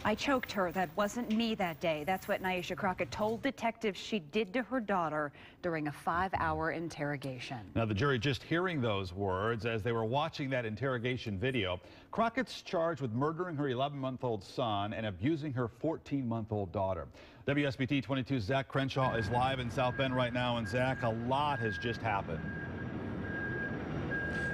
I choked her. That wasn't me that day. That's what Nyesha Crockett told detectives she did to her daughter during a 5-hour interrogation. Now, the jury just hearing those words as they were watching that interrogation video. Crockett's charged with murdering her 11-month-old son and abusing her 14-month-old daughter. WSBT-22's Zach Crenshaw is live in South Bend right now. And Zach, a lot has just happened.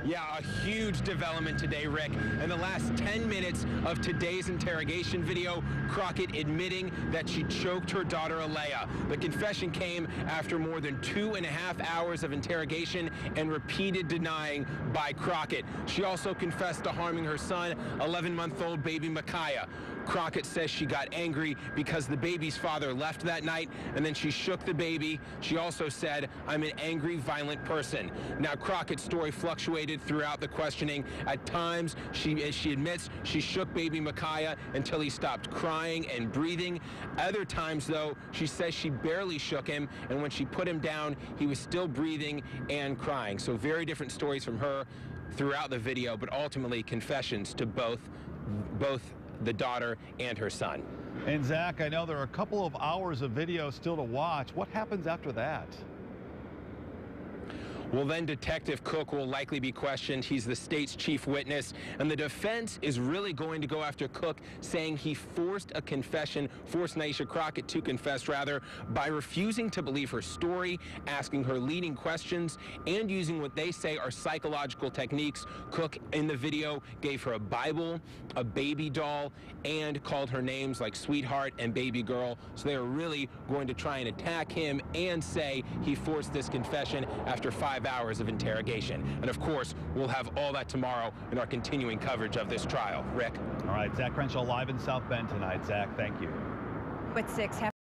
Yeah, a huge development today, Rick. In the last 10 minutes of today's interrogation video, Crockett admitting that she choked her daughter, Alea. The confession came after more than 2.5 hours of interrogation and repeated denying by Crockett. She also confessed to harming her son, 11-month-old baby Micaiah. Crockett says she got angry because the baby's father left that night, and then she shook the baby. She also said, "I'm an angry, violent person." Now, Crockett's story fluctuated throughout the questioning. At times, she admits she shook baby Micaiah until he stopped crying and breathing. Other times, though, she says she barely shook him, and when she put him down, he was still breathing and crying. So very different stories from her throughout the video, but ultimately confessions to both the daughter and her son. And Zach, I know there are a couple of hours of video still to watch. What happens after that? Well, then Detective Cook will likely be questioned. He's the state's chief witness, and the defense is really going to go after Cook, saying he forced Nyesha Crockett to confess, rather, by refusing to believe her story, asking her leading questions, and using what they say are psychological techniques. Cook, in the video, gave her a Bible, a baby doll, and called her names like sweetheart and baby girl. So they are really going to try and attack him and say he forced this confession after 5 hours of interrogation. And of course, we'll have all that tomorrow in our continuing coverage of this trial. Rick. All right, Zach Crenshaw live in South Bend tonight. Zach, thank you. With 6.